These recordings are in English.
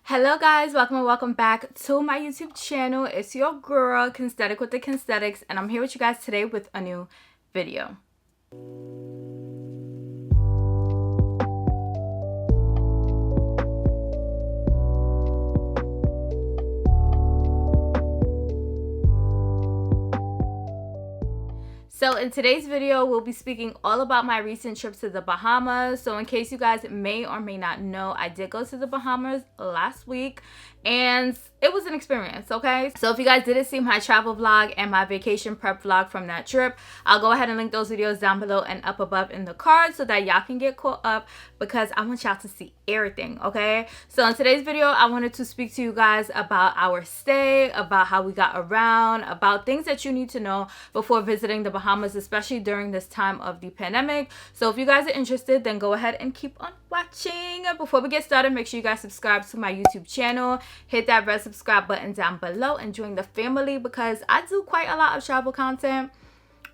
Hello guys, welcome and welcome back to my YouTube channel. It's your girl, Kensthetic with the Kensthetics, and I'm here with you guys today with a new video. So in today's video, we'll be speaking all about my recent trip to the Bahamas. So in case you guys may or may not know, I did go to the Bahamas last week and it was an experience, okay? So if you guys didn't see my travel vlog and my vacation prep vlog from that trip, I'll go ahead and link those videos down below and up above in the card so that y'all can get caught up because I want y'all to see everything, okay? So in today's video, I wanted to speak to you guys about our stay, about how we got around, about things that you need to know before visiting the Bahamas, especially during this time of the pandemic. So if you guys are interested, then go ahead and keep on watching. Before we get started, make sure you guys subscribe to my YouTube channel, hit that red subscribe button down below and join the family because I do quite a lot of travel content.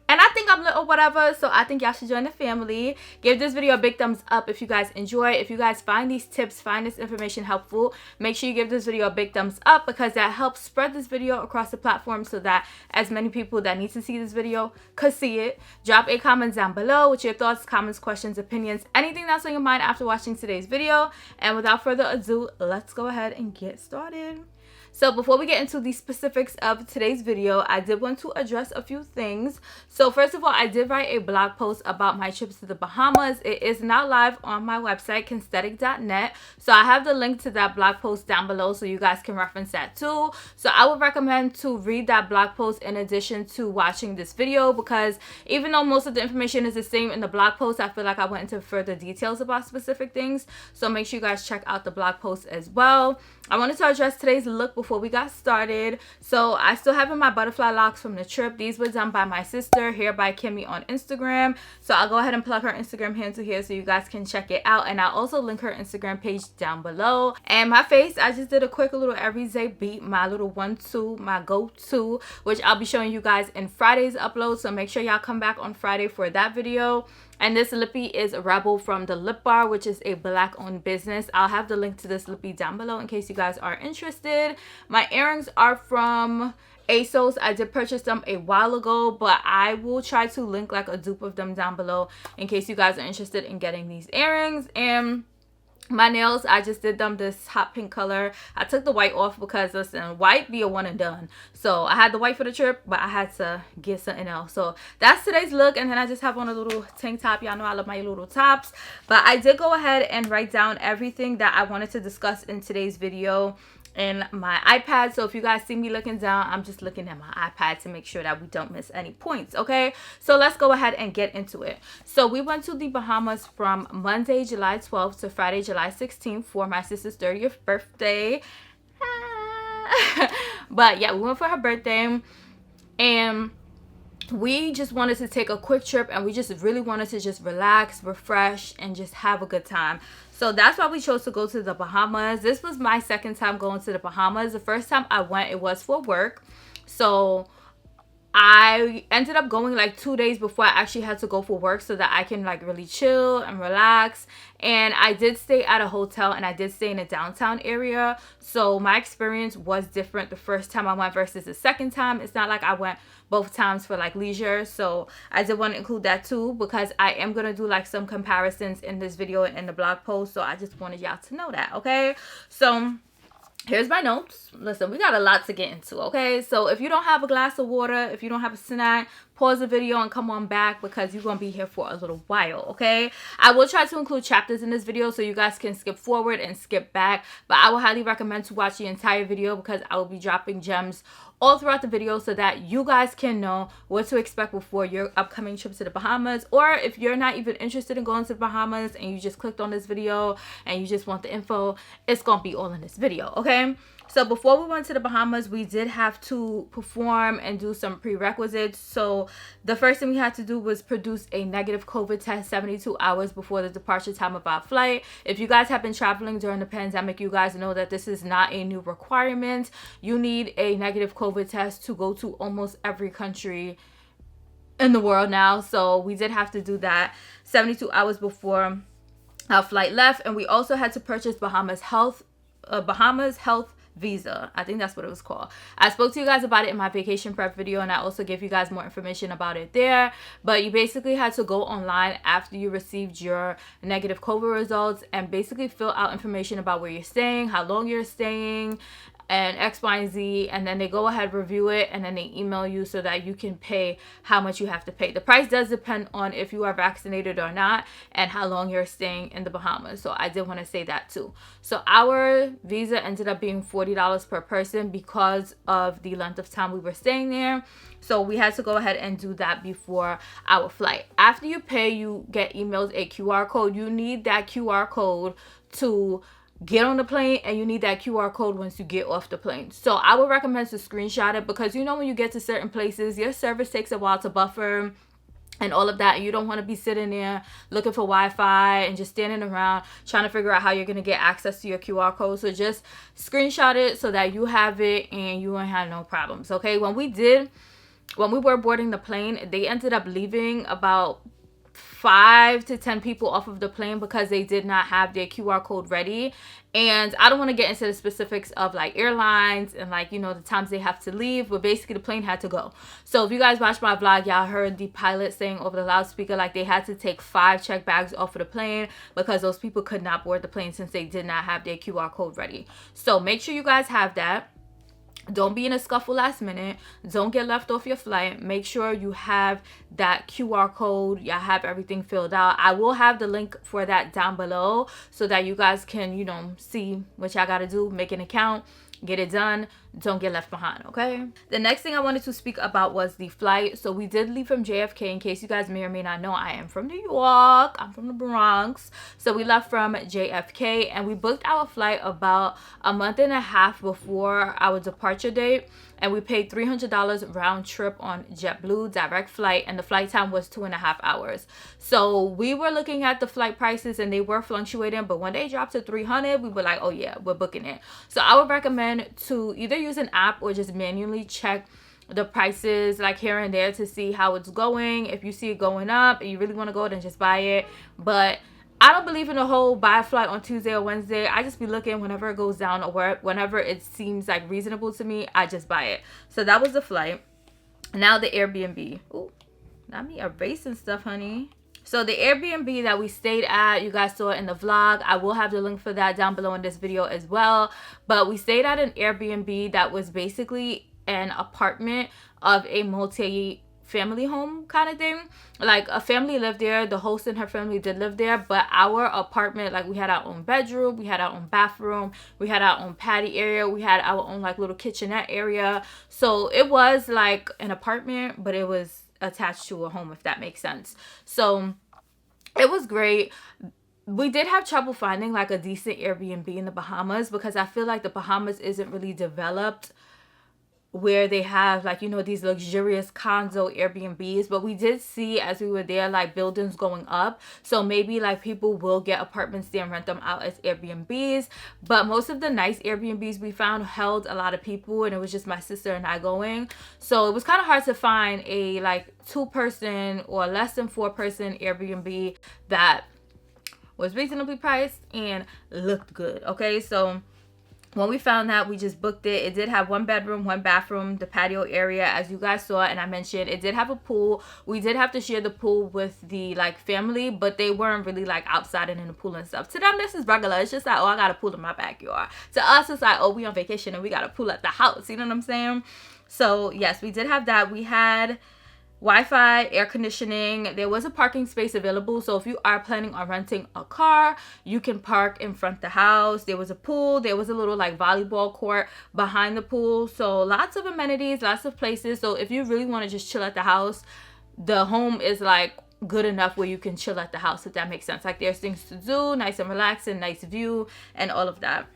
And I think I'm lit or whatever, so I think y'all should join the family. Give this video a big thumbs up if you guys enjoy. If you guys find these tips, find this information helpful, make sure you give this video a big thumbs up because that helps spread this video across the platform so that as many people that need to see this video could see it. Drop a comment down below with your thoughts, comments, questions, opinions, anything that's on your mind after watching today's video. And without further ado, let's go ahead and get started. So before we get into the specifics of today's video, I did want to address a few things. So first of all, I did write a blog post about my trips to the Bahamas. It is now live on my website, Kensthetic.net. So I have the link to that blog post down below so you guys can reference that too. So I would recommend to read that blog post in addition to watching this video because even though most of the information is the same in the blog post, I feel like I went into further details about specific things. So make sure you guys check out the blog post as well. I wanted to address today's look before we got started. So I still have my butterfly locks from the trip. These were done by my sister, Hair by Kimmy on Instagram. So I'll go ahead and plug her Instagram handle here so you guys can check it out. And I'll also link her Instagram page down below. And my face, I just did a quick little everyday beat, my little 1-2, my go-to, which I'll be showing you guys in Friday's upload. So make sure y'all come back on Friday for that video. And this lippy is Rebel from the Lip Bar, which is a black owned business. I'll have the link to this lippy down below in case you guys are interested. My earrings are from ASOS. I did purchase them a while ago, but I will try to link like a dupe of them down below in case you guys are interested in getting these earrings. And my nails, I just did them this hot pink color. I took the white off because, listen, white be a one and done. So I had the white for the trip, but I had to get something else. So that's today's look. And then I just have on a little tank top. Y'all know I love my little tops. But I did go ahead and write down everything that I wanted to discuss in today's video in my iPad. So if you guys see me looking down, I'm just looking at my iPad to make sure that we don't miss any points, okay? So let's go ahead and get into it. So we went to the Bahamas from Monday, July 12th to Friday, July 16th for my sister's 30th birthday. But yeah, we went for her birthday and we just wanted to take a quick trip and we just really wanted to just relax, refresh, and just have a good time. So that's why we chose to go to the Bahamas. This was my second time going to the Bahamas. The first time I went, it was for work. So I ended up going like 2 days before I actually had to go for work so that I can like really chill and relax. And I did stay at a hotel and I did stay in a downtown area. So my experience was different the first time I went versus the second time. It's not like I went both times for like leisure. So I did want to include that too because I am going to do like some comparisons in this video and in the blog post. So I just wanted y'all to know that, okay? So here's my notes. Listen, we got a lot to get into, okay? So if you don't have a glass of water, if you don't have a snack, pause the video and come on back because you're going to be here for a little while, okay? I will try to include chapters in this video so you guys can skip forward and skip back. But I would highly recommend to watch the entire video because I will be dropping gems all throughout the video so that you guys can know what to expect before your upcoming trip to the Bahamas. Or if you're not even interested in going to the Bahamas and you just clicked on this video and you just want the info, it's going to be all in this video, okay? So before we went to the Bahamas, we did have to perform and do some prerequisites. So the first thing we had to do was produce a negative COVID test 72 hours before the departure time of our flight. If you guys have been traveling during the pandemic, you guys know that this is not a new requirement. You need a negative COVID test to go to almost every country in the world now. So we did have to do that 72 hours before our flight left. And we also had to purchase Bahamas Health Bahamas Health Visa. I think that's what it was called. I spoke to you guys about it in my vacation prep video, and I also gave you guys more information about it there. But you basically had to go online after you received your negative COVID results and basically fill out information about where you're staying, how long you're staying, and X, Y, and Z, and then they go ahead, review it, and then they email you so that you can pay how much you have to pay. The price does depend on if you are vaccinated or not and how long you're staying in the Bahamas. So I did want to say that too. So our visa ended up being $40 per person because of the length of time we were staying there. So we had to go ahead and do that before our flight. After you pay, you get emailed a QR code. You need that QR code to get on the plane, and you need that QR code once you get off the plane. So I would recommend to screenshot it, because you know when you get to certain places, your service takes a while to buffer and all of that, and you don't want to be sitting there looking for Wi-Fi and just standing around trying to figure out how you're going to get access to your QR code. So just screenshot it so that you have it and you won't have no problems. Okay, when we were boarding the plane, they ended up leaving about 5 to 10 people off of the plane because they did not have their QR code ready. And I don't want to get into the specifics of like airlines and like, you know, the times they have to leave, but basically the plane had to go. So if you guys watched my vlog, y'all heard the pilot saying over the loudspeaker like they had to take 5 check bags off of the plane because those people could not board the plane since they did not have their QR code ready. So make sure you guys have that. Don't be in a scuffle last minute. Don't get left off your flight. Make sure you have that QR code. Y'all have everything filled out. I will have the link for that down below so that you guys can, you know, see what y'all got to do. Make an account. Get it done. Don't get left behind, okay? The next thing I wanted to speak about was the flight. So we did leave from JFK. In case you guys may or may not know, I am from New York. I'm from the Bronx. So we left from JFK and we booked our flight about a month and a half before our departure date. And we paid $300 round trip on JetBlue direct flight, and the flight time was 2.5 hours. So we were looking at the flight prices and they were fluctuating, but when they dropped to $300, we were like, oh yeah, we're booking it. So I would recommend to either use an app or just manually check the prices like here and there to see how it's going. If you see it going up and you really want to go, then just buy it. But I don't believe in the whole buy a flight on Tuesday or Wednesday. I just be looking whenever it goes down or whenever it seems like reasonable to me, I just buy it. So that was the flight. Now the Airbnb. Ooh, not me erasing stuff, honey. So the Airbnb that we stayed at, you guys saw it in the vlog. I will have the link for that down below in this video as well. But we stayed at an Airbnb that was basically an apartment of a multi-family home kind of thing. Like a family lived there. The host and her family did live there. But our apartment, like we had our own bedroom. We had our own bathroom. We had our own patio area. We had our own like little kitchenette area. So it was like an apartment, but it was attached to a home, if that makes sense. So it was great. We did have trouble finding like a decent Airbnb in the Bahamas because I feel like the Bahamas isn't really developed where they have like, you know, these luxurious condo Airbnbs. But we did see as we were there like buildings going up, so maybe like people will get apartments there and rent them out as Airbnbs. But most of the nice Airbnbs we found held a lot of people, and it was just my sister and I going, so it was kind of hard to find a like 2-person or less than 4-person Airbnb that was reasonably priced and looked good. Okay, so when we found that, we just booked it. It did have 1 bedroom, 1 bathroom, the patio area, as you guys saw, and I mentioned it did have a pool. We did have to share the pool with the like family, but they weren't really like outside and in the pool and stuff. To them, this is regular. It's just like, oh, I got a pool in my backyard. To us, it's like, oh, we on vacation and we got a pool at the house. You know what I'm saying? So yes, we did have that. We had Wi-Fi, air conditioning. There was a parking space available, so if you are planning on renting a car, you can park in front of the house. There was a pool. There was a little like volleyball court behind the pool. So lots of amenities, lots of places. So if you really want to just chill at the house, the home is like good enough where you can chill at the house, if that makes sense. Like there's things to do, nice and relaxing, nice view and all of that.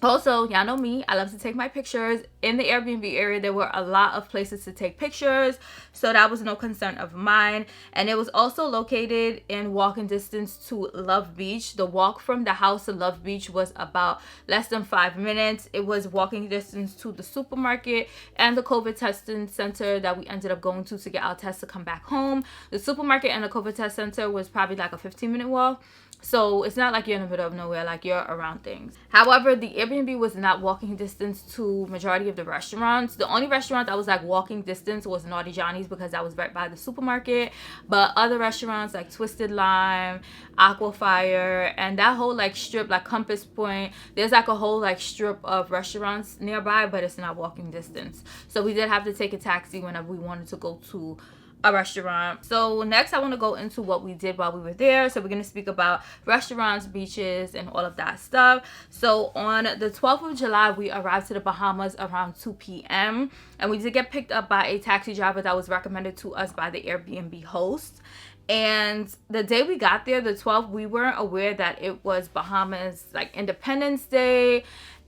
Also, y'all know me, I love to take my pictures. In the Airbnb area, there were a lot of places to take pictures, so that was no concern of mine. And it was also located in walking distance to Love Beach. The walk from the house to Love Beach was about less than 5 minutes. It was walking distance to the supermarket and the COVID testing center that we ended up going to get our tests to come back home. The supermarket and the COVID test center was probably like a 15-minute walk. So it's not like you're in the middle of nowhere, like you're around things. However, the Airbnb was not walking distance to majority of the restaurants. The only restaurant that was like walking distance was Naughty Johnny's, because that was right by the supermarket. But other restaurants like Twisted Lime, Aquafire, and that whole like strip, like Compass Point, there's like a whole like strip of restaurants nearby, but it's not walking distance. So we did have to take a taxi whenever we wanted to go to a restaurant. So next I want to go into what we did while we were there. So we're going to speak about restaurants, beaches, and all of that stuff. So on the 12th of July, we arrived to the Bahamas around 2 p.m. and we did get picked up by a taxi driver that was recommended to us by the Airbnb host. And the day we got there, the 12th, we weren't aware that it was Bahamas like Independence Day,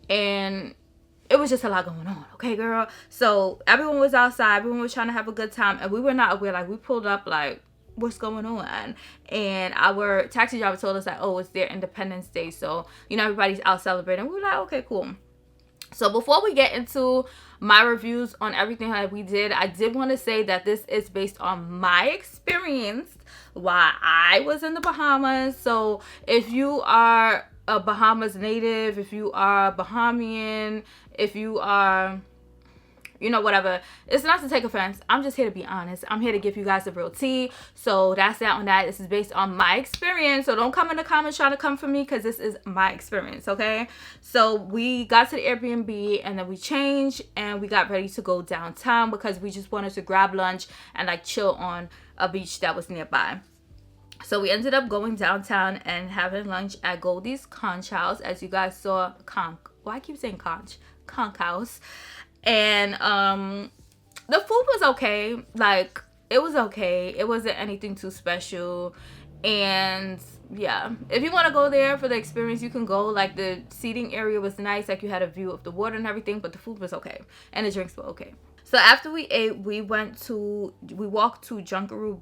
and it was just a lot going on, okay, girl? So everyone was outside, everyone was trying to have a good time, and we were not aware. Like, we pulled up, like, what's going on? And our taxi driver told us, like, oh, it's their Independence Day, so, you know, everybody's out celebrating. We were like, okay, cool. So before we get into my reviews on everything that we did, I did want to say that this is based on my experience while I was in the Bahamas. So if you are a Bahamas native, if you are Bahamian, if you are, you know, whatever, it's not to take offense. I'm just here to be honest. I'm here to give you guys the real tea. So that's that on that. This is based on my experience. So don't come in the comments trying to come for me, because this is my experience, okay? So we got to the Airbnb and then we changed and we got ready to go downtown because we just wanted to grab lunch and like chill on a beach that was nearby. So we ended up going downtown and having lunch at Goldie's Conch House. As you guys saw, I keep saying Conch House. And the food was okay. Like, it was okay. It wasn't anything too special. And yeah, if you want to go there for the experience, you can go. Like, the seating area was nice. Like, you had a view of the water and everything, but the food was okay. And the drinks were okay. So after we ate, we walked to Junkaroo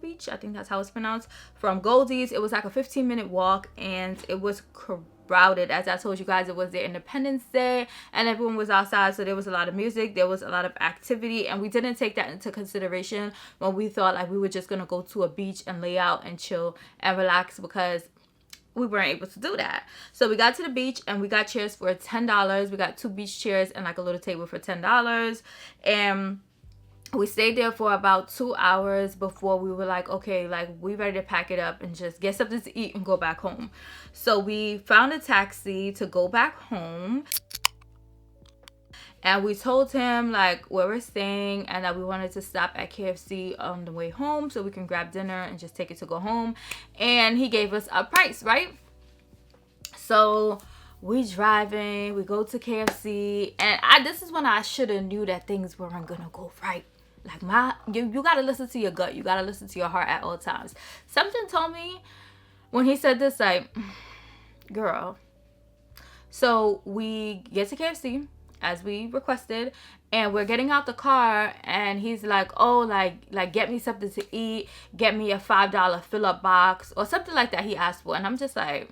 Beach, I think that's how it's pronounced, from Goldie's. It was like a 15-minute walk, and it was crowded. As I told you guys, it was their Independence Day, and everyone was outside, so there was a lot of music, there was a lot of activity, and we didn't take that into consideration when we thought like we were just gonna go to a beach and lay out and chill and relax, because we weren't able to do that. So we got to the beach and we got chairs for $10. We got 2 beach chairs and like a little table for $10. And we stayed there for about 2 hours before we were like, okay, like we ready to pack it up and just get something to eat and go back home. So we found a taxi to go back home. And we told him like where we're staying and that we wanted to stop at KFC on the way home so we can grab dinner and just take it to go home. And he gave us a price, right? So we driving, we go to KFC, and this is when I should have knew that things weren't gonna go right. Like you gotta listen to your gut, you gotta listen to your heart at all times. Something told me when he said this, like, girl. So we get to KFC as we requested, and we're getting out the car, and he's like, oh, like get me something to eat, get me a $5 fill-up box or something like that he asked for. And I'm just like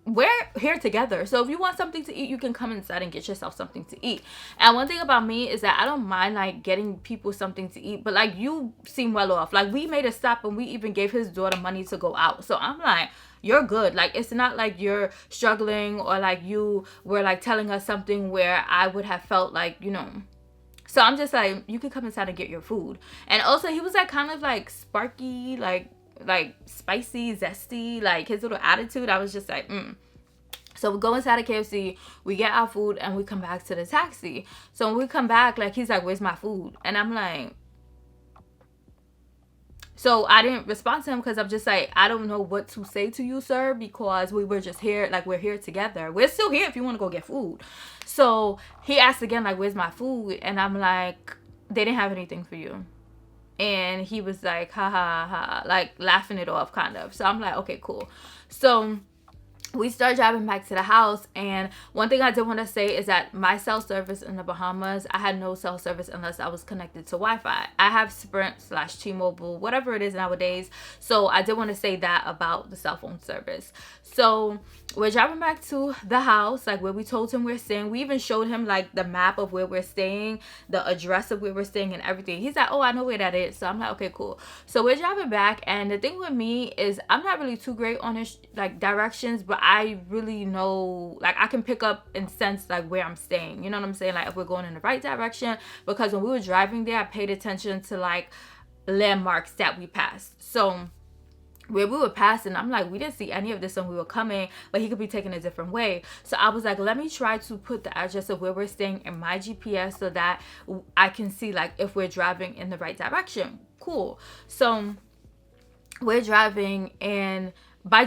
we're here together, so if you want something to eat, you can come inside and get yourself something to eat. And one thing about me is that I don't mind like getting people something to eat, but like you seem well off. Like, we made a stop and we even gave his daughter money to go out, so I'm like, you're good. Like, it's not like you're struggling or like you were like telling us something where I would have felt like, you know. So I'm just like, you can come inside and get your food. And also he was like kind of like sparky, like spicy, zesty, like his little attitude. I was just like, So we go inside of KFC, we get our food, and we come back to the taxi. So when we come back, like, he's like, where's my food? And I'm like, so I didn't respond to him because I'm just like, I don't know what to say to you, sir, because we were just here, like, we're here together. We're still here if you want to go get food. So he asked again, like, where's my food? And I'm like, they didn't have anything for you. And he was like, ha ha ha, like laughing it off kind of. So I'm like, okay, cool. So we start driving back to the house, and one thing I did want to say is that my cell service in the Bahamas, I had no cell service unless I was connected to Wi-Fi. I have Sprint/T-Mobile, whatever it is nowadays. So I did want to say that about the cell phone service. So we're driving back to the house, like where we told him we're staying. We even showed him like the map of where we're staying, the address of where we're staying and everything. He's like, oh, I know where that is. So I'm like, okay, cool. So we're driving back, and the thing with me is I'm not really too great on his like directions, but I really know, like I can pick up and sense like where I'm staying. You know what I'm saying? Like if we're going in the right direction, because when we were driving there, I paid attention to like landmarks that we passed. So where we were passing, I'm like, we didn't see any of this when we were coming, but he could be taking a different way. So I was like, let me try to put the address of where we're staying in my GPS so that I can see like if we're driving in the right direction. Cool. So we're driving, and my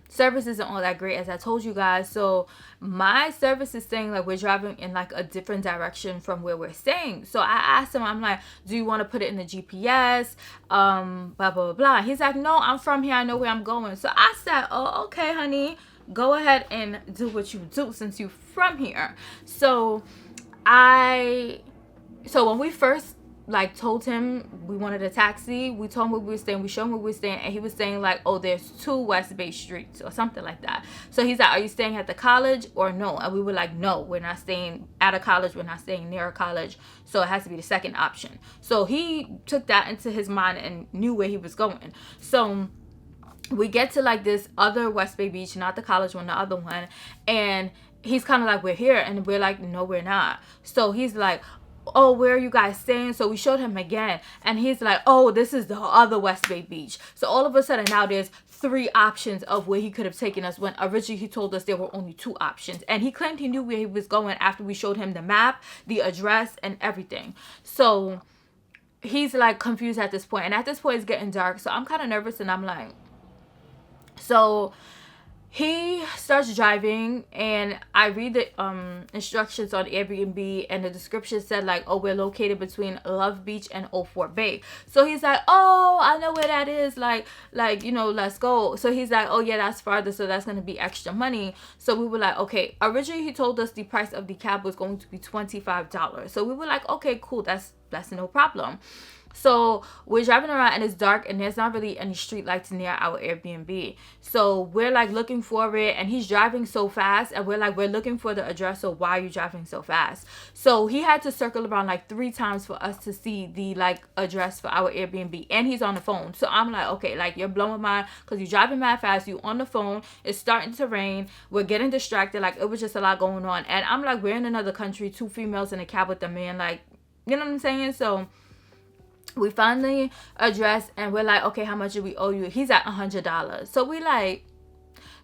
service isn't all that great, as I told you guys. So my service is saying like we're driving in like a different direction from where we're staying. So I asked him, I'm like, do you want to put it in the GPS, blah blah blah blah. He's like, no, I'm from here, I know where I'm going. So I said, oh, okay, honey, go ahead and do what you do since you're from here. So when we first like told him we wanted a taxi, we told him where we were staying, we showed him where we were staying, and he was saying like, oh, there's 2 West Bay Streets or something like that. So he's like, are you staying at the college or no? And we were like, no, we're not staying at a college, we're not staying near a college, so it has to be the second option. So he took that into his mind and knew where he was going. So we get to like this other West Bay beach, not the college one, the other one, and he's kind of like, we're here, and we're like, no, we're not. So he's like, oh, where are you guys staying? So we showed him again, and he's like, oh, this is the other West Bay beach. So all of a sudden now there's 3 options of where he could have taken us, when originally he told us there were only 2 options. And he claimed he knew where he was going after we showed him the map, the address, and everything. So he's like confused at this point, and at this point it's getting dark, so I'm kind of nervous, and I'm like, so he starts driving, and I read the instructions on Airbnb, and the description said like, oh, we're located between Love Beach and 04 Bay. So he's like, oh, I know where that is, like you know, let's go. So he's like, oh yeah, that's farther, so that's gonna be extra money. So we were like, okay. Originally he told us the price of the cab was going to be $25. So we were like, okay, cool, that's no problem. So we're driving around, and it's dark, and there's not really any street lights near our Airbnb. So we're like looking for it, and he's driving so fast, and we're like, we're looking for the address, so why are you driving so fast? So he had to circle around like 3 times for us to see the like address for our Airbnb, and he's on the phone. So I'm like, okay, like you're blowing my mind, because you're driving mad fast, you on the phone, it's starting to rain, we're getting distracted, like it was just a lot going on. And I'm like, we're in another country, 2 females in a cab with a man, like, you know what I'm saying? So we find the address, and we're like, okay, how much do we owe you? He's at $100. So we like,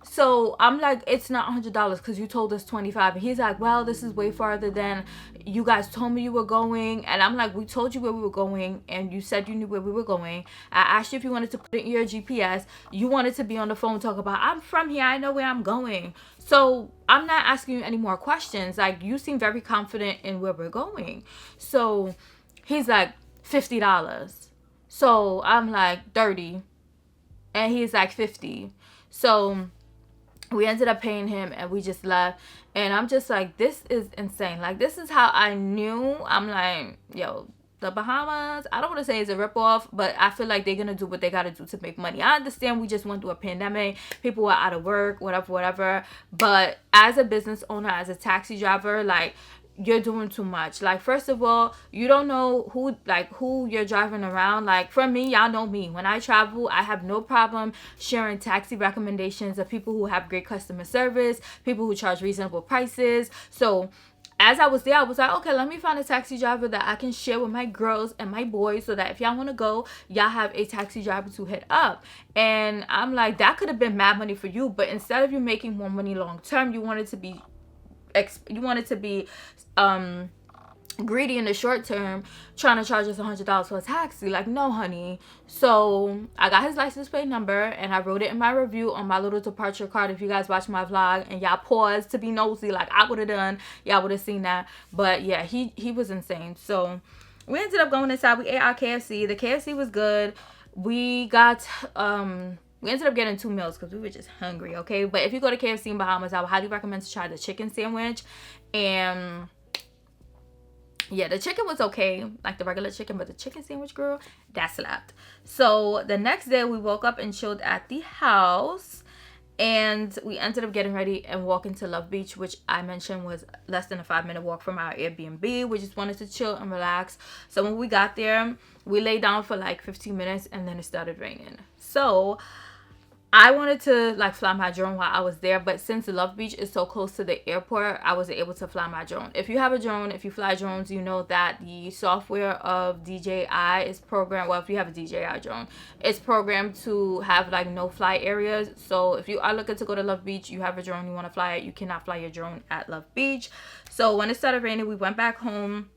so I'm like, it's not $100 because you told us 25. And he's like, well, this is way farther than you guys told me you were going. And I'm like, we told you where we were going, and you said you knew where we were going. I asked you if you wanted to put it in your GPS. You wanted to be on the phone talk about, I'm from here, I know where I'm going. So I'm not asking you any more questions. Like, you seem very confident in where we're going. So he's like, $50. So I'm like, 30, and he's like 50. So we ended up paying him, and we just left. And I'm just like, this is insane. Like, this is how I knew. I'm like, yo, the Bahamas, I don't want to say it's a ripoff, but I feel like they're gonna do what they gotta do to make money. I understand we just went through a pandemic, people were out of work, whatever, but as a business owner, as a taxi driver, like, you're doing too much. Like, first of all, you don't know who you're driving around. Like, for me, y'all know me. When I travel, I have no problem sharing taxi recommendations of people who have great customer service, people who charge reasonable prices. So as I was there, I was like, okay, let me find a taxi driver that I can share with my girls and my boys, so that if y'all want to go, y'all have a taxi driver to hit up. And I'm like, that could have been mad money for you, but instead of you making more money long term, you wanted to be greedy in the short term, trying to charge us $100 for a taxi. Like, no, honey. So I got his license plate number, and I wrote it in my review on my little departure card. If you guys watch my vlog and y'all paused to be nosy like I would have done, y'all would have seen that. But yeah, he was insane. So we ended up going inside. We ate our KFC. The KFC was good. We ended up getting 2 meals because we were just hungry, okay? But if you go to KFC in Bahamas, I would highly recommend to try the chicken sandwich. And yeah, the chicken was okay, like the regular chicken, but the chicken sandwich, girl, that slapped. So the next day we woke up and chilled at the house, And we ended up getting ready and walking to Love Beach, which I mentioned was less than a 5-minute walk from our Airbnb. We just wanted to chill and relax. So when we got there, we lay down for like 15 minutes and then it started raining. So I wanted to like fly my drone while I was there, but since Love Beach is so close to the airport, I wasn't able to fly my drone. If you have a drone, if you fly drones, you know that the software of DJI is programmed, well, if you have a DJI drone, it's programmed to have like no fly areas. So if you are looking to go to Love Beach, you have a drone, you want to fly it, you cannot fly your drone at Love Beach. So when it started raining, we went back home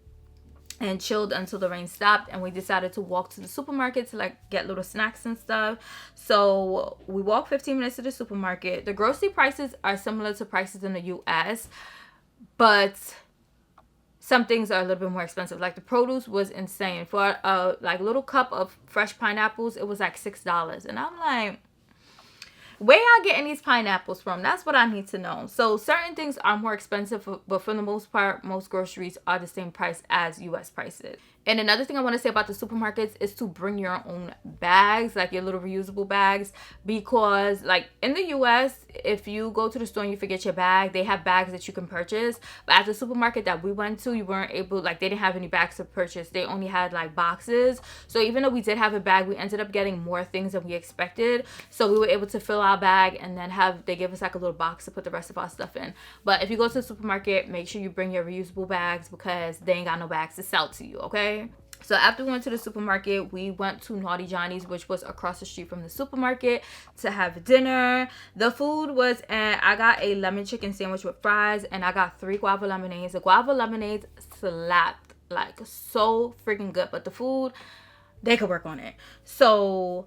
and chilled until the rain stopped, and we decided to walk to the supermarket to like get little snacks and stuff. So we walked 15 minutes to the supermarket. The grocery prices are similar to prices in the US, but some things are a little bit more expensive. Like the produce was insane. For a like little cup of fresh pineapples, it was like $6. And I'm like, where y'all getting these pineapples from? That's what I need to know. So certain things are more expensive, but for the most part, most groceries are the same price as US prices. And another thing I want to say about the supermarkets is to bring your own bags, like your little reusable bags, because like in the US, if you go to the store and you forget your bag, they have bags that you can purchase. But at the supermarket that we went to, you weren't able, like they didn't have any bags to purchase. They only had like boxes. So even though we did have a bag, we ended up getting more things than we expected. So we were able to fill our bag and then they gave us like a little box to put the rest of our stuff in. But if you go to the supermarket, make sure you bring your reusable bags because they ain't got no bags to sell to you, okay? So after we went to the supermarket, we went to Naughty Johnny's, which was across the street from the supermarket, to have dinner. The food was, I got a lemon chicken sandwich with fries, and I got 3 guava lemonades. The guava lemonades slapped, like so freaking good, but the food, they could work on it. So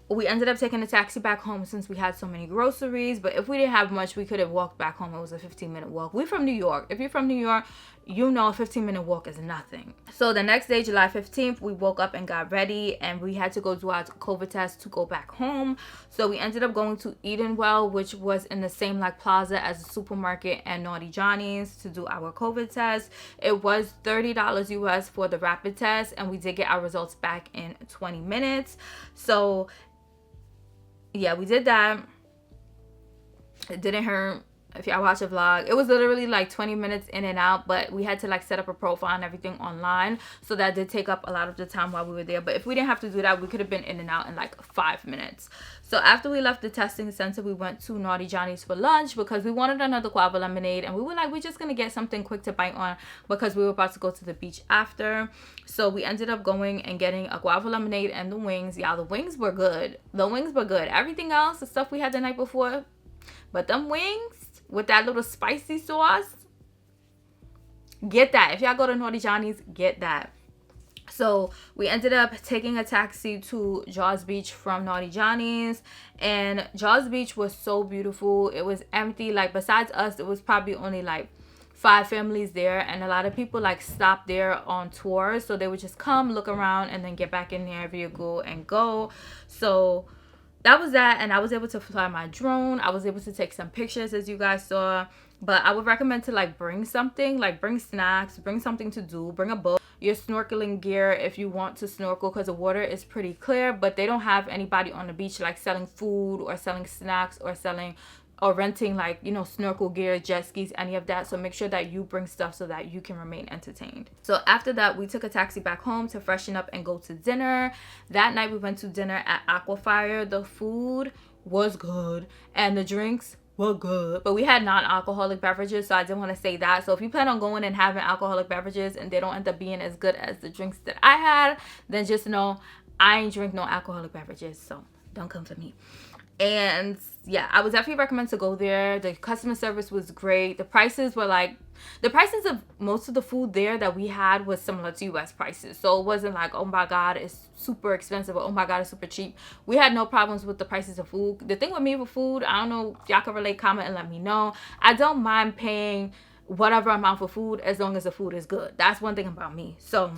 we ended up taking a taxi back home since we had so many groceries. But if we didn't have much, we could have walked back home. It was a 15-minute walk. We're from New York. If you're from New York, you know a 15-minute walk is nothing. So the next day, July 15th, we woke up and got ready, and we had to go do our COVID test to go back home. So we ended up going to Edenwell, which was in the same like plaza as the supermarket and Naughty Johnny's, to do our COVID test. It was $30 US for the rapid test, and we did get our results back in 20 minutes. So yeah, we did that. It didn't hurt. If y'all watch a vlog, it was literally like 20 minutes in and out, but we had to like set up a profile and everything online, so that did take up a lot of the time while we were there. But if we didn't have to do that, we could have been in and out in like 5 minutes. So after we left the testing center, we went to Naughty Johnny's for lunch because we wanted another guava lemonade, and we were like, we're just gonna get something quick to bite on because we were about to go to the beach after. So we ended up going and getting a guava lemonade and the wings. Y'all, the wings were good. The wings were good. Everything else, the stuff we had the night before, but them wings with that little spicy sauce, get that. If y'all go to Naughty Johnny's, get that. So we ended up taking a taxi to Jaws Beach from Naughty Johnny's, and Jaws Beach was so beautiful. It was empty. Like besides us, it was probably only like 5 families there, and a lot of people like stopped there on tours, so they would just come, look around, and then get back in their vehicle and go. So that was that, and I was able to fly my drone. I was able to take some pictures, as you guys saw. But I would recommend to like bring something, like bring snacks, bring something to do, bring a book, your snorkeling gear if you want to snorkel, because the water is pretty clear. But they don't have anybody on the beach like selling food or selling snacks or selling or renting like, you know, snorkel gear, jet skis, any of that. So make sure that you bring stuff so that you can remain entertained. So after that, we took a taxi back home to freshen up and go to dinner. That night we went to dinner at Aquafire. The food was good and the drinks were good, but we had non-alcoholic beverages, so I didn't want to say that. So if you plan on going and having alcoholic beverages and they don't end up being as good as the drinks that I had, then just know I ain't drink no alcoholic beverages, so don't come for me. And yeah, I would definitely recommend to go there. The customer service was great. The prices were like, the prices of most of the food there that we had was similar to US prices. So it wasn't like, oh my God, it's super expensive, or oh my God, it's super cheap. We had no problems with the prices of food. The thing with me with food, I don't know if y'all can relate, comment and let me know. I don't mind paying whatever amount for food as long as the food is good. That's one thing about me. So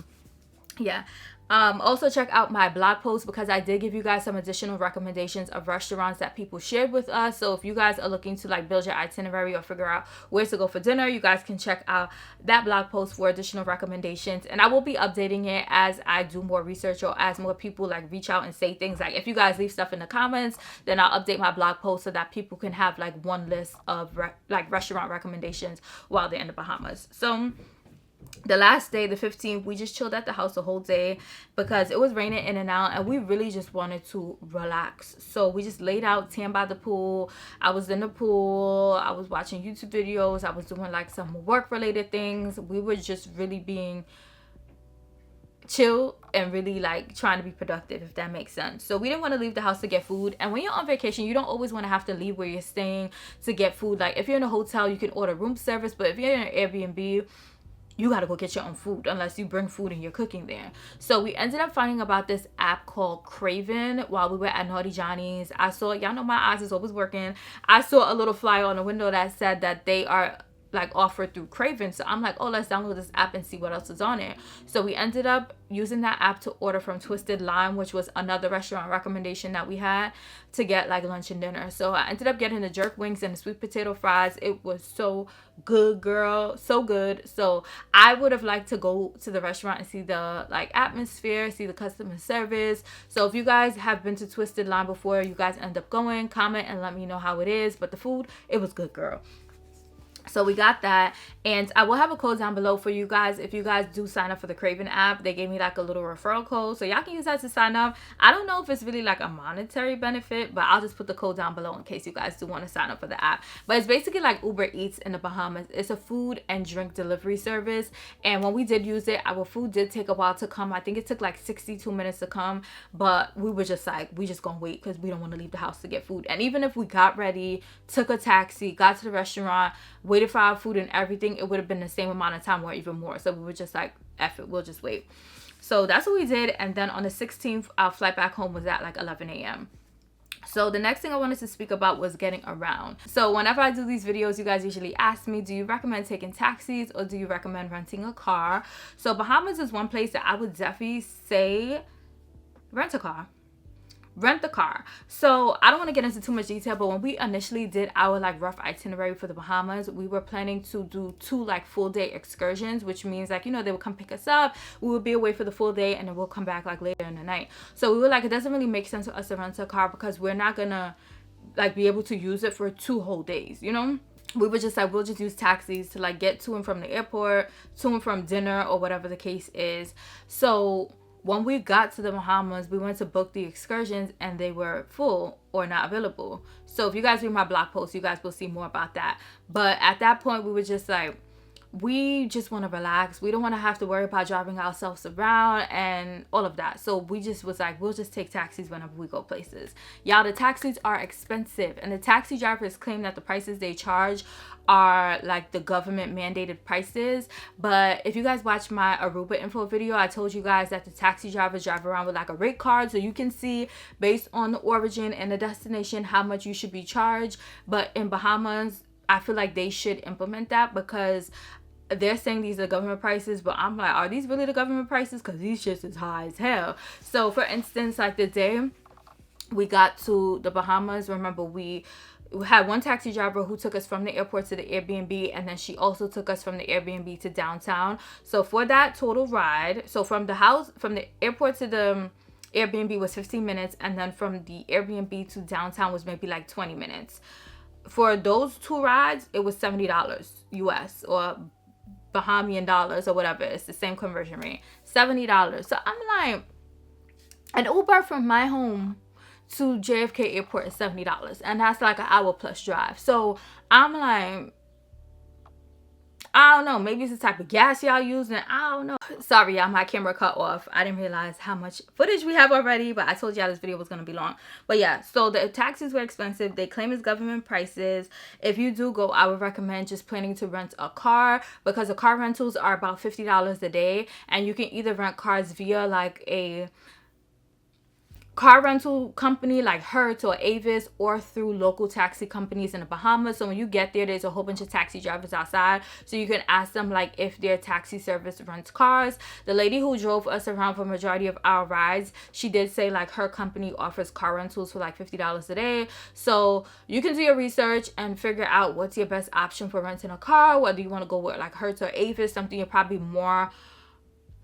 yeah. Also check out my blog post because I did give you guys some additional recommendations of restaurants that people shared with us. So if you guys are looking to like build your itinerary or figure out where to go for dinner, you guys can check out that blog post for additional recommendations. And I will be updating it as I do more research or as more people like reach out and say things. Like if you guys leave stuff in the comments, then I'll update my blog post so that people can have like one list of like restaurant recommendations while they're in the Bahamas. So the last day, the 15th, we just chilled at the house the whole day because it was raining in and out and we really just wanted to relax. So we just laid out, tan by the pool. I was in the pool. I was watching YouTube videos. I was doing like some work related things. We were just really being chill and really like trying to be productive, if that makes sense. So we didn't want to leave the house to get food. And when you're on vacation, you don't always want to have to leave where you're staying to get food. Like if you're in a hotel, you can order room service, but if you're in an Airbnb, you gotta go get your own food unless you bring food and you're cooking there. So we ended up finding about this app called Craven while we were at Naughty Johnny's. I saw, y'all know my eyes is always working. I saw a little flyer on the window that said that they are like offered through Craven. So I'm like, oh, let's download this app and see what else is on it. So we ended up using that app to order from Twisted Lime, which was another restaurant recommendation that we had to get like lunch and dinner. So I ended up getting the jerk wings and the sweet potato fries. It was so good, girl, so good. So I would have liked to go to the restaurant and see the like atmosphere, see the customer service. So if you guys have been to Twisted Lime before, you guys end up going, comment and let me know how it is. But the food, it was good, girl. So we got that, and I will have a code down below for you guys. If you guys do sign up for the Craven app, they gave me like a little referral code, so y'all can use that to sign up. I don't know if it's really like a monetary benefit, but I'll just put the code down below in case you guys do want to sign up for the app. But it's basically like Uber Eats in the Bahamas. It's a food and drink delivery service, and when we did use it, our food did take a while to come. I think it took like 62 minutes to come, but we were just like, we just gonna wait because we don't want to leave the house to get food. And even if we got ready, took a taxi, got to the restaurant, waited for our food and everything, it would have been the same amount of time or even more. So we were just like, F it, we'll just wait. So that's what we did. And then on the 16th, our flight back home was at like 11 a.m. So the next thing I wanted to speak about was getting around. So whenever I do these videos, you guys usually ask me, do you recommend taking taxis or do you recommend renting a car? So Bahamas is one place that I would definitely say rent a car. Rent the car. So I don't want to get into too much detail, but when we initially did our like rough itinerary for the Bahamas, we were planning to do 2 like full day excursions, which means like, you know, they would come pick us up, we would be away for the full day, and then we'll come back like later in the night. So we were like, it doesn't really make sense for us to rent a car because we're not gonna like be able to use it for 2 whole days, you know. We were just like, we'll just use taxis to like get to and from the airport, to and from dinner, or whatever the case is. So when we got to the Bahamas, we went to book the excursions and they were full or not available. So if you guys read my blog post, you guys will see more about that. But at that point, we were just like, we just want to relax. We don't want to have to worry about driving ourselves around and all of that. So we just was like, we'll just take taxis whenever we go places. Y'all, the taxis are expensive, and the taxi drivers claim that the prices they charge are like the government mandated prices. But if you guys watch my Aruba info video, I told you guys that the taxi drivers drive around with like a rate card, so you can see based on the origin and the destination how much you should be charged. But in Bahamas, I feel like they should implement that because they're saying these are government prices, but I'm like, are these really the government prices? Because these shits is high as hell. So for instance, like the day we got to the Bahamas, remember we had one taxi driver who took us from the airport to the Airbnb, and then she also took us from the Airbnb to downtown. So for that total ride, so from the airport to the Airbnb was 15 minutes, and then from the Airbnb to downtown was maybe like 20 minutes. For those 2 rides, it was $70 US or Bahamian dollars or whatever. It's the same conversion rate, $70. So I'm like, an Uber from my home to JFK airport is $70, and that's like an hour plus drive. So I'm like, I don't know, maybe it's the type of gas y'all using, I don't know. Sorry y'all, my camera cut off. I didn't realize how much footage we have already, but I told y'all this video was gonna be long. But yeah, so the taxis were expensive. They claim it's government prices. If you do go, I would recommend just planning to rent a car, because the car rentals are about $50 a day, and you can either rent cars via like a car rental company like Hertz or Avis, or through local taxi companies in the Bahamas. So when you get there, there's a whole bunch of taxi drivers outside, so you can ask them like if their taxi service rents cars. The lady who drove us around for majority of our rides, she did say like her company offers car rentals for like $50 a day. So you can do your research and figure out what's your best option for renting a car, whether you want to go with like Hertz or Avis, something you're probably more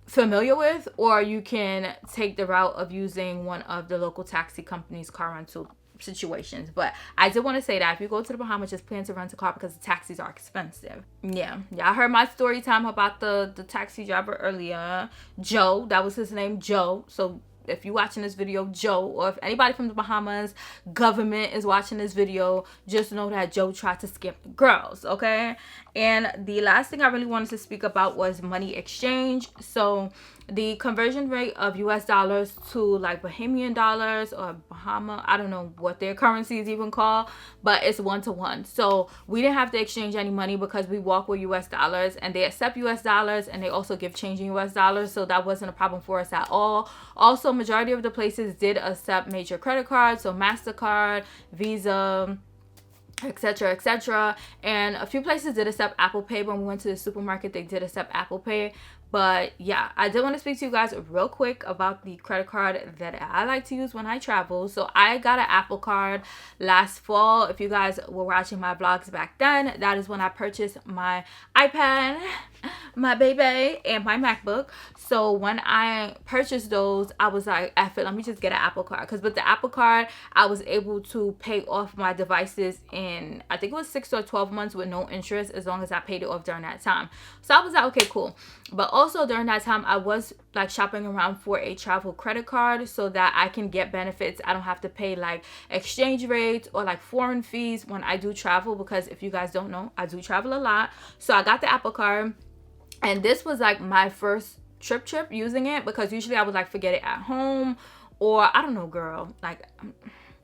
familiar with, or you can take the route of using one of the local taxi companies' car rental situations. But I did want to say that if you go to the Bahamas, just plan to rent a car because the taxis are expensive. Yeah, y'all heard my story time about the taxi driver earlier, Joe. That was his name, Joe. So if you're watching this video, Joe, or if anybody from the Bahamas government is watching this video, just know that Joe tried to scam the girls, okay? And the last thing I really wanted to speak about was money exchange. So the conversion rate of US dollars to like Bahamian dollars or Bahama, I don't know what their currency is even called, but it's 1-to-1. So we didn't have to exchange any money because we walk with US dollars, and they accept US dollars, and they also give change in US dollars. So that wasn't a problem for us at all. Also, majority of the places did accept major credit cards, so MasterCard, Visa, etc, etc, and a few places did accept Apple Pay. When we went to the supermarket, they did accept Apple Pay. But yeah, I did want to speak to you guys real quick about the credit card that I like to use when I travel. So I got an Apple card last fall. If you guys were watching my vlogs back then, that is when I purchased my iPad, my baby, and my MacBook. So when I purchased those, I was like, F it, let me just get an Apple card. Because with the Apple card, I was able to pay off my devices in, I think it was 6 or 12 months with no interest, as long as I paid it off during that time. So I was like, okay, cool. But also during that time, I was like shopping around for a travel credit card so that I can get benefits. I don't have to pay like exchange rates or like foreign fees when I do travel, because if you guys don't know, I do travel a lot. So I got the Apple card, and this was like my first trip using it, because usually I would like forget it at home, or I don't know, girl, like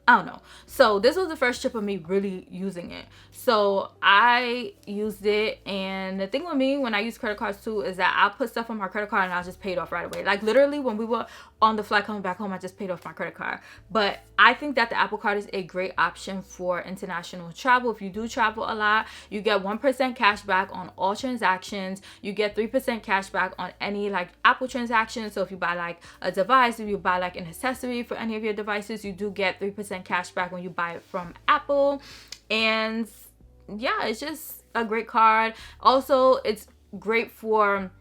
I don't know. So this was the first trip of me really using it. So I used it, and the thing with me when I use credit cards too is that I'll put stuff on my credit card and I'll just pay it off right away. Like literally when we were on the flight coming back home, I just paid off my credit card. But I think that the Apple card is a great option for international travel. If you do travel a lot, you get 1% cash back on all transactions. You get 3% cash back on any like Apple transactions. So if you buy like a device, if you buy like an accessory for any of your devices, you do get 3% cash back when you buy it from Apple. And yeah, it's just a great card. Also, it's great for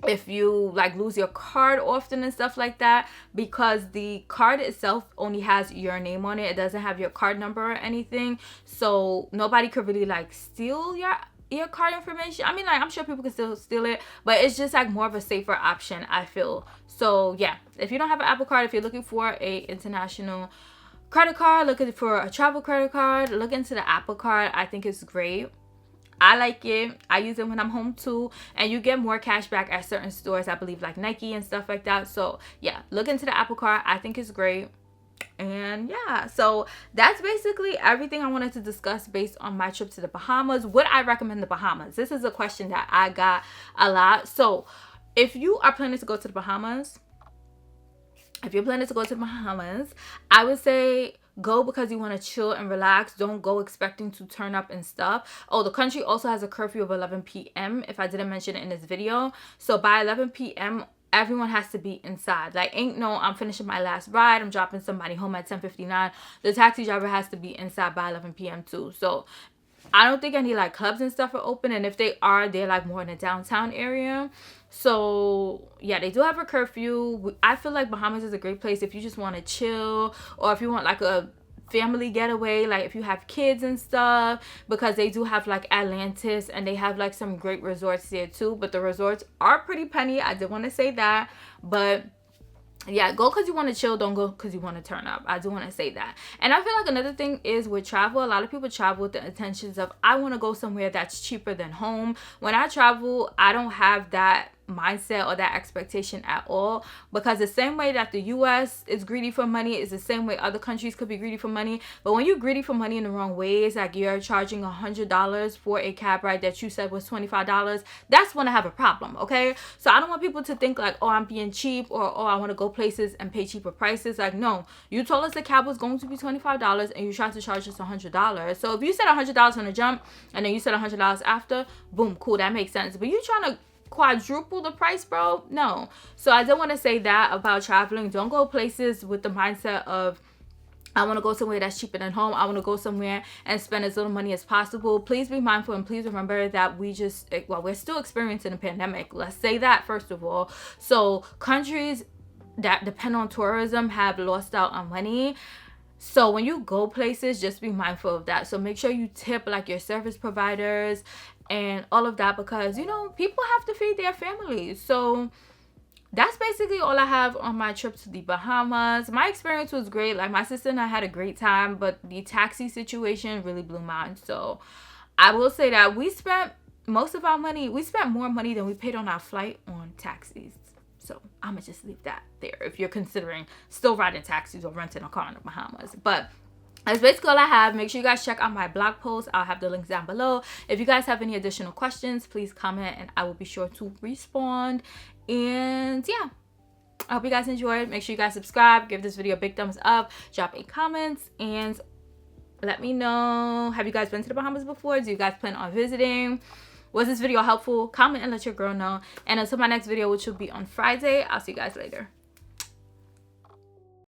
if you like lose your card often and stuff like that, because the card itself only has your name on it. It doesn't have your card number or anything, so nobody could really like steal your card information. I mean, like, I'm sure people can still steal it, but it's just like more of a safer option, I feel. So yeah, if you don't have an Apple card, if you're looking for a international credit card, looking for a travel credit card, look into the Apple card. I think it's great. I like it. I use it when I'm home too, and you get more cash back at certain stores, I believe, like Nike and stuff like that. So yeah, look into the Apple card. I think it's great. And yeah, so that's basically everything I wanted to discuss based on my trip to the Bahamas. Would I recommend the Bahamas? This is a question that I got a lot. So if you are planning to go to the Bahamas, I would say go because you want to chill and relax. Don't go expecting to turn up and stuff. Oh, the country also has a curfew of 11 p.m. if I didn't mention it in this video. So by 11 p.m., everyone has to be inside. Like, ain't no, I'm finishing my last ride, I'm dropping somebody home at 10:59. The taxi driver has to be inside by 11 p.m. too. So I don't think any like clubs and stuff are open, and if they are, they're like more in the downtown area. So yeah, they do have a curfew. I feel like Bahamas is a great place if you just want to chill, or if you want like a family getaway, like if you have kids and stuff, because they do have like Atlantis, and they have like some great resorts there too. But the resorts are pretty penny, I did want to say that. But yeah, go because you want to chill, don't go because you want to turn up. I do want to say that. And I feel like another thing is with travel, a lot of people travel with the intentions of, I want to go somewhere that's cheaper than home. When I travel, I don't have that mindset or that expectation at all, because the same way that the US is greedy for money is the same way other countries could be greedy for money. But when you're greedy for money in the wrong ways, like you're charging $100 for a cab ride that you said was $25, that's when I have a problem. Okay, so I don't want people to think like, oh, I'm being cheap, or oh, I want to go places and pay cheaper prices. Like, no, you told us the cab was going to be $25 and you tried to charge us $100. So if you said $100 on the jump and then you said $100 after, boom, cool, that makes sense. But you trying to quadruple the price, bro? No. So I don't want to say that about traveling. Don't go places with the mindset of, I want to go somewhere that's cheaper than home. I want to go somewhere and spend as little money as possible. Please be mindful, and please remember that we're still experiencing a pandemic. Let's say that first of all. So countries that depend on tourism have lost out on money. So when you go places, just be mindful of that. So make sure you tip like your service providers and all of that, because, you know, people have to feed their families. So that's basically all I have on my trip to the Bahamas. My experience was great. Like, my sister and I had a great time, but the taxi situation really blew mine. So I will say that we spent most of our money. We spent more money than we paid on our flight on taxis. So I'm going to just leave that there if you're considering still riding taxis or renting a car in the Bahamas. But that's basically all I have. Make sure you guys check out my blog post. I'll have the links down below. If you guys have any additional questions, please comment and I will be sure to respond. And yeah, I hope you guys enjoyed. Make sure you guys subscribe, give this video a big thumbs up, drop a comment, and let me know, have you guys been to the Bahamas before? Do you guys plan on visiting? Was this video helpful? Comment and let your girl know. And until my next video, which will be on Friday, I'll see you guys later.